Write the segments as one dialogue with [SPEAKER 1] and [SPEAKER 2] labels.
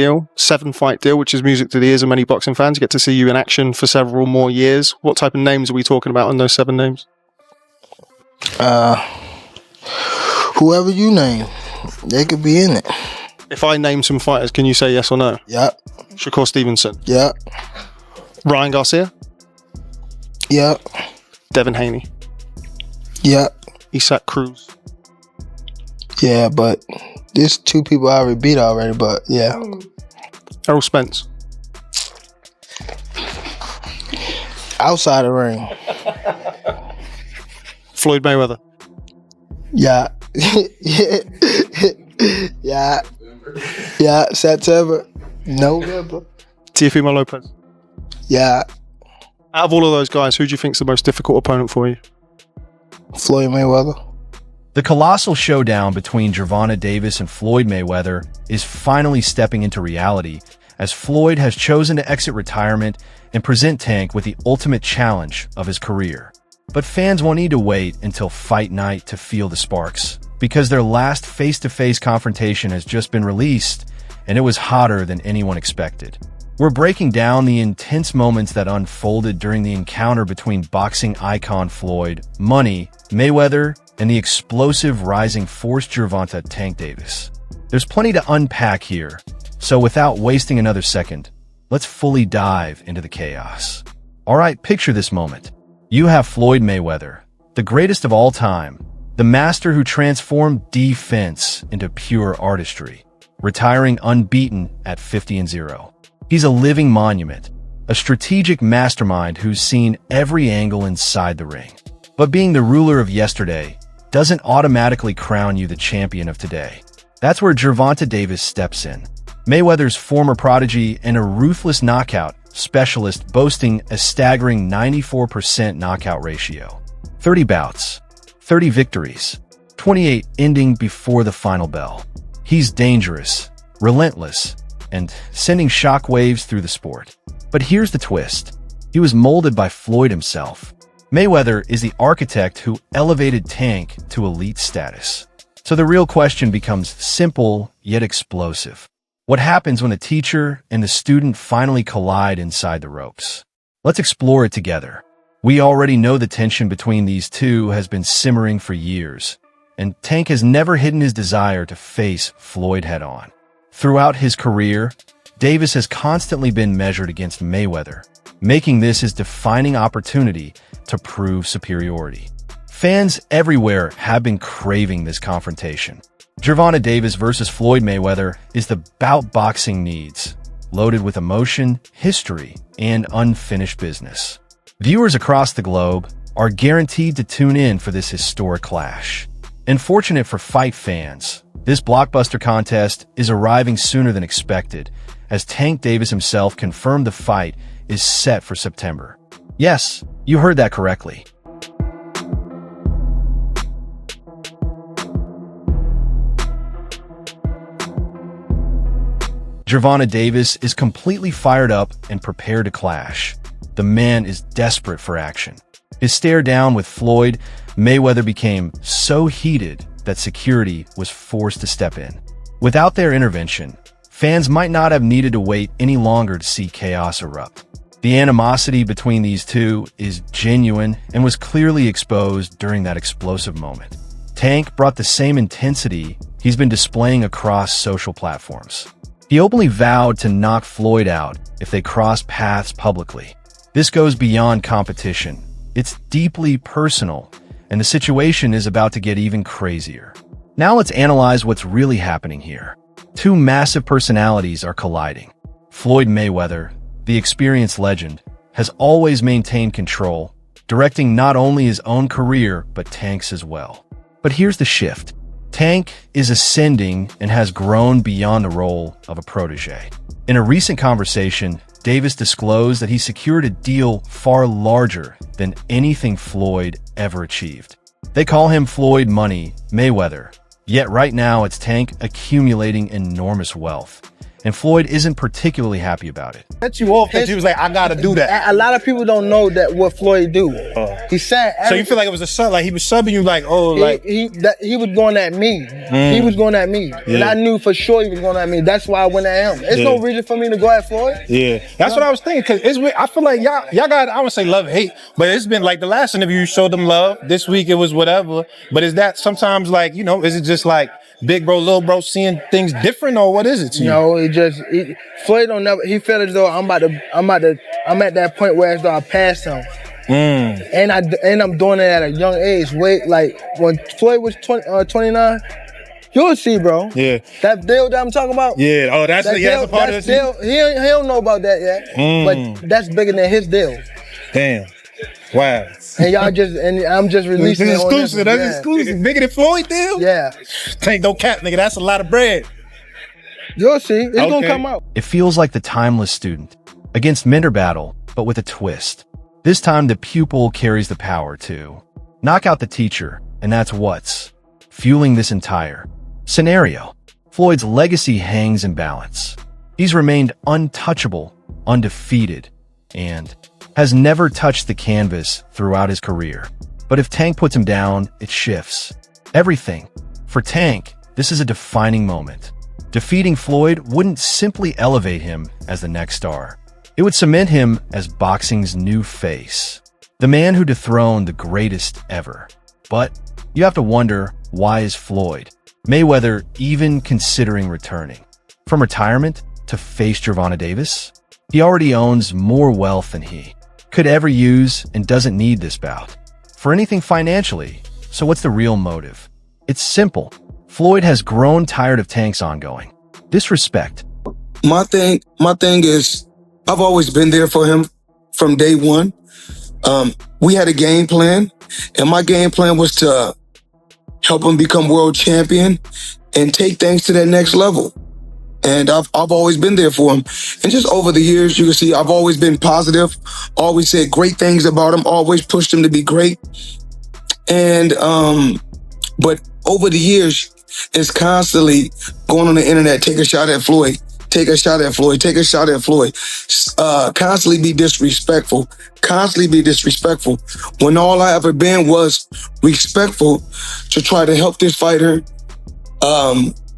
[SPEAKER 1] deal, 7-fight deal, which is music to the ears of many boxing fans. Get to see you in action for several more years. What type of names are we talking about on those 7 names?
[SPEAKER 2] Whoever you name, they could be in it.
[SPEAKER 1] If I name some fighters, can you say yes or no?
[SPEAKER 2] Yep.
[SPEAKER 1] Shakur Stevenson.
[SPEAKER 2] Yep.
[SPEAKER 1] Ryan Garcia.
[SPEAKER 2] Yep.
[SPEAKER 1] Devin Haney.
[SPEAKER 2] Yep.
[SPEAKER 1] Isaac Cruz.
[SPEAKER 2] Yeah, but there's 2 people I already beat already, but yeah.
[SPEAKER 1] Errol Spence.
[SPEAKER 2] Outside the ring.
[SPEAKER 1] Floyd Mayweather.
[SPEAKER 2] Yeah. Yeah. Yeah. September. November.
[SPEAKER 1] Teofimo Lopez.
[SPEAKER 2] Yeah.
[SPEAKER 1] Out of all of those guys, who do you think is the most difficult opponent for you?
[SPEAKER 2] Floyd Mayweather.
[SPEAKER 3] The colossal showdown between Gervonta Davis and Floyd Mayweather is finally stepping into reality as Floyd has chosen to exit retirement and present Tank with the ultimate challenge of his career. But fans won't need to wait until fight night to feel the sparks, because their last face-to-face confrontation has just been released, and it was hotter than anyone expected. We're breaking down the intense moments that unfolded during the encounter between boxing icon Floyd, Money, Mayweather, and the explosive rising force Gervonta Tank Davis. There's plenty to unpack here, so without wasting another second, let's fully dive into the chaos. Alright, picture this moment. You have Floyd Mayweather, the greatest of all time, the master who transformed defense into pure artistry, retiring unbeaten at 50-0. He's a living monument, a strategic mastermind who's seen every angle inside the ring. But being the ruler of yesterday doesn't automatically crown you the champion of today. That's where Gervonta Davis steps in. Mayweather's former prodigy and a ruthless knockout specialist boasting a staggering 94% knockout ratio. 30 bouts, 30 victories, 28 ending before the final bell. He's dangerous, relentless, and sending shockwaves through the sport. But here's the twist. He was molded by Floyd himself. Mayweather is the architect who elevated Tank to elite status. So the real question becomes simple yet explosive. What happens when the teacher and the student finally collide inside the ropes? Let's explore it together. We already know the tension between these two has been simmering for years, and Tank has never hidden his desire to face Floyd head-on. Throughout his career, Davis has constantly been measured against Mayweather, making this his defining opportunity to prove superiority. Fans everywhere have been craving this confrontation. Gervonta Davis versus Floyd Mayweather is the bout boxing needs, loaded with emotion, history, and unfinished business. Viewers across the globe are guaranteed to tune in for this historic clash. Unfortunate for fight fans, this blockbuster contest is arriving sooner than expected, as Tank Davis himself confirmed the fight is set for September. Yes, you heard that correctly. Gervonta Davis is completely fired up and prepared to clash. The man is desperate for action. His stare down with Floyd Mayweather became so heated that security was forced to step in. Without their intervention, fans might not have needed to wait any longer to see chaos erupt. The animosity between these two is genuine and was clearly exposed during that explosive moment. Tank brought the same intensity he's been displaying across social platforms. He openly vowed to knock Floyd out if they crossed paths publicly. This goes beyond competition. It's deeply personal, and the situation is about to get even crazier. Now let's analyze what's really happening here. Two massive personalities are colliding. Floyd Mayweather, the experienced legend, has always maintained control, directing not only his own career but Tank's as well. But here's the shift. Tank is ascending and has grown beyond the role of a protege. In a recent conversation, Davis disclosed that he secured a deal far larger than anything Floyd ever achieved. They call him Floyd Money Mayweather, yet right now it's Tank accumulating enormous wealth. And Floyd isn't particularly happy about it.
[SPEAKER 4] Cut you off that you was like, I gotta do that.
[SPEAKER 2] A lot of people don't know that what Floyd do. He's saying
[SPEAKER 4] So you feel like it was a sub, like he was subbing you, like, oh, like
[SPEAKER 2] he was going at me. He was going at me, and I knew for sure he was going at me. That's why I went at him. There's no reason for me to go at Floyd.
[SPEAKER 4] Yeah, that's what I was thinking. Cause I feel like y'all got, I would say love hate, but it's been like the last interview you showed them love. This week it was whatever. But is that sometimes like, you know, is it just like big bro, little bro seeing things different, or what is it to you?
[SPEAKER 2] No, Floyd don't never. He felt as though I'm at that point where as though I passed him. And I'm doing it at a young age. Wait, like when Floyd was 29, you'll see, bro.
[SPEAKER 4] Yeah.
[SPEAKER 2] That deal that I'm talking about.
[SPEAKER 4] Yeah. Oh, that's a part of
[SPEAKER 2] deal. He don't know about that yet. But that's bigger than his deal.
[SPEAKER 4] Damn. Wow.
[SPEAKER 2] And I'm just releasing it.
[SPEAKER 4] Exclusive. That's exclusive. Bigger than Floyd deal?
[SPEAKER 2] Yeah.
[SPEAKER 4] Ain't no cap, nigga. That's a lot of bread.
[SPEAKER 2] You'll see. It's gonna come out.
[SPEAKER 3] It feels like the timeless student against mentor battle, but with a twist. This time the pupil carries the power to knock out the teacher, and that's what's fueling this entire scenario. Floyd's legacy hangs in balance. He's remained untouchable, undefeated, and has never touched the canvas throughout his career. But if Tank puts him down, it shifts everything. For Tank, this is a defining moment. Defeating Floyd wouldn't simply elevate him as the next star. It would cement him as boxing's new face, the man who dethroned the greatest ever. But you have to wonder, why is Floyd Mayweather even considering returning? From retirement to face Gervonta Davis? He already owns more wealth than he could ever use and doesn't need this bout for anything financially. So what's the real motive? It's simple. Floyd has grown tired of Tank's ongoing disrespect.
[SPEAKER 5] My thing is, I've always been there for him from day one. We had a game plan, and my game plan was to help him become world champion and take things to that next level. And I've always been there for him. And just over the years, you can see I've always been positive, always said great things about him, always pushed him to be great. And, but over the years, it's constantly going on the internet, take a shot at Floyd, take a shot at Floyd, take a shot at Floyd. Constantly be disrespectful, when all I ever been was respectful to try to help this fighter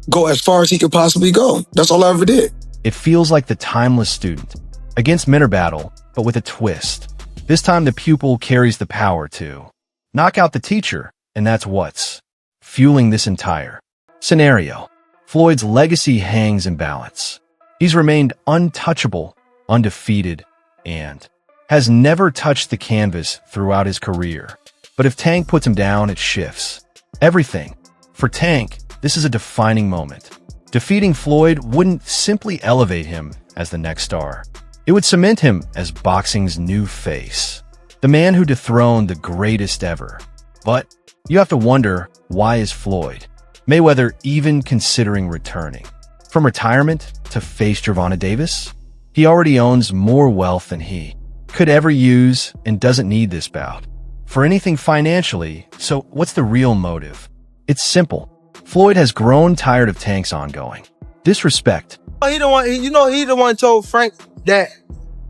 [SPEAKER 5] go as far as he could possibly go. That's all I ever did.
[SPEAKER 3] It feels like the timeless student against mentor battle, but with a twist. This time the pupil carries the power to knock out the teacher, and that's what's fueling this entire scenario. Floyd's legacy hangs in balance. He's remained untouchable, undefeated, and has never touched the canvas throughout his career. But if Tank puts him down, it shifts everything. For Tank, this is a defining moment. Defeating Floyd wouldn't simply elevate him as the next star. It would cement him as boxing's new face, the man who dethroned the greatest ever. But you have to wonder, why is Floyd Mayweather even considering returning? From retirement to face Gervonta Davis? He already owns more wealth than he could ever use and doesn't need this bout for anything financially. So what's the real motive? It's simple. Floyd has grown tired of Tank's ongoing disrespect.
[SPEAKER 2] He the one told Frank that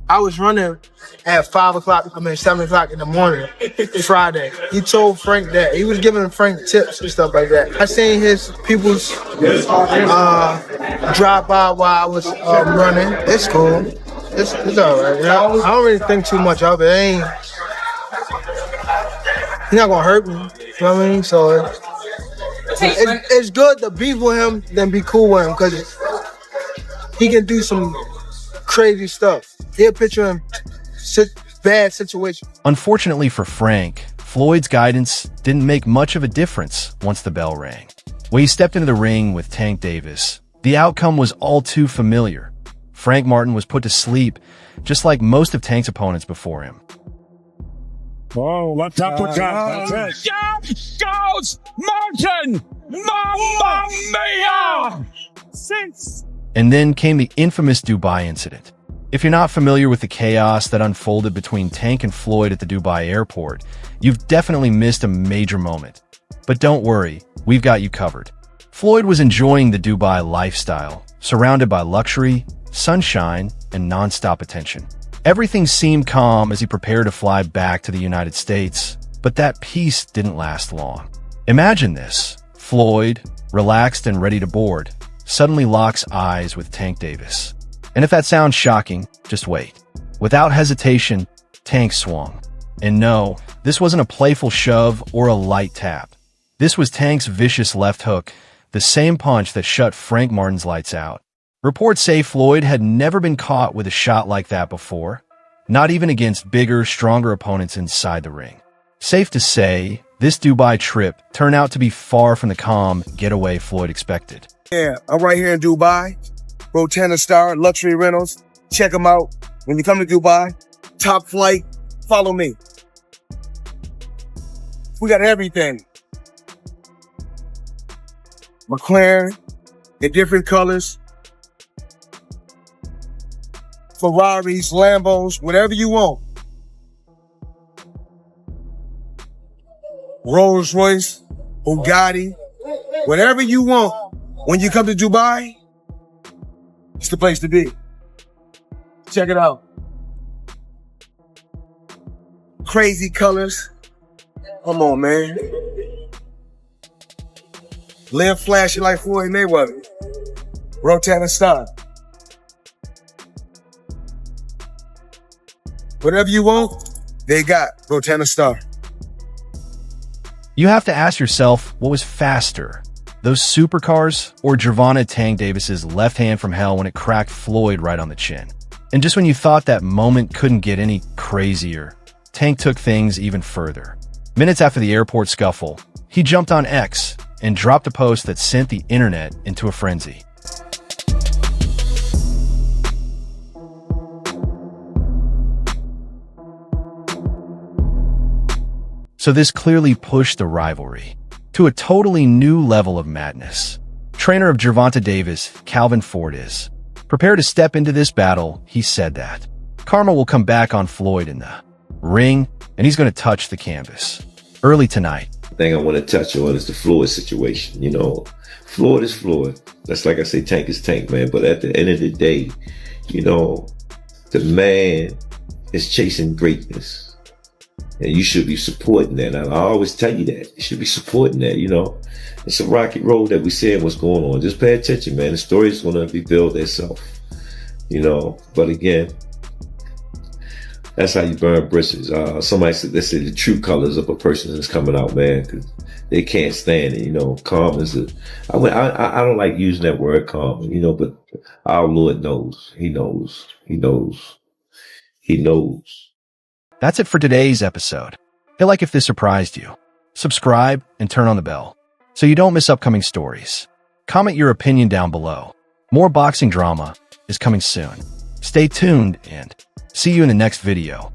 [SPEAKER 2] I was running at 7 o'clock in the morning, Friday. He told Frank that. He was giving Frank tips and stuff like that. I seen his people's drive by while I was running. It's cool. It's all right. You know? I don't really think too much of it. He's not gonna hurt me. You know what I mean? So it's good to beef with him than be cool with him, because he can do some crazy stuff. He'll put you in bad situations.
[SPEAKER 3] Unfortunately for Frank, Floyd's guidance didn't make much of a difference once the bell rang. When he stepped into the ring with Tank Davis, the outcome was all too familiar. Frank Martin was put to sleep, just like most of Tank's opponents before him.
[SPEAKER 6] Oh, let's not put down. Goes Martin! Mamma mia!
[SPEAKER 3] And then came the infamous Dubai incident. If you're not familiar with the chaos that unfolded between Tank and Floyd at the Dubai airport, you've definitely missed a major moment. But don't worry, we've got you covered. Floyd was enjoying the Dubai lifestyle, surrounded by luxury, sunshine, and non-stop attention. Everything seemed calm as he prepared to fly back to the United States, but that peace didn't last long. Imagine this. Floyd, relaxed and ready to board, suddenly locks eyes with Tank Davis. And if that sounds shocking, just wait. Without hesitation, Tank swung. And no, this wasn't a playful shove or a light tap. This was Tank's vicious left hook, the same punch that shut Frank Martin's lights out. Reports say Floyd had never been caught with a shot like that before, not even against bigger, stronger opponents inside the ring. Safe to say, this Dubai trip turned out to be far from the calm getaway Floyd expected.
[SPEAKER 7] Yeah, I'm right here in Dubai. Rotana Star, Luxury Rentals. Check them out. When you come to Dubai, top flight, follow me. We got everything. McLaren in different colors. Ferraris, Lambos, whatever you want. Rolls Royce, Bugatti, whatever you want. When you come to Dubai, it's the place to be. Check it out. Crazy colors. Come on, man. Live flashing like Floyd Mayweather. Rotana Star. Whatever you want, they got Rotana Star.
[SPEAKER 3] You have to ask yourself, what was faster? Those supercars or Gervonta Tank Davis's left hand from hell when it cracked Floyd right on the chin? And just when you thought that moment couldn't get any crazier, Tank took things even further. Minutes after the airport scuffle, he jumped on X and dropped a post that sent the internet into a frenzy. So this clearly pushed the rivalry to a totally new level of madness. Trainer of Gervonta Davis, Calvin Ford is prepared to step into this battle. He said that karma will come back on Floyd in the ring, and he's going to touch the canvas early tonight.
[SPEAKER 8] The thing I want to touch on is the Floyd situation. You know, Floyd is Floyd. That's like I say, Tank is Tank, man. But at the end of the day, you know, the man is chasing greatness. And you should be supporting that. And I always tell you that. You should be supporting that, you know. It's a rocky road that we saying what's going on. Just pay attention, man. The story is going to rebuild itself, you know. But again, that's how you burn bridges. Somebody said, they say the true colors of a person is coming out, man, because they can't stand it, you know. Calm is I don't like using that word calm, you know, but our Lord knows. He knows. He knows. He knows.
[SPEAKER 3] That's it for today's episode. Feel like if this surprised you, subscribe and turn on the bell so you don't miss upcoming stories. Comment your opinion down below. More boxing drama is coming soon. Stay tuned and see you in the next video.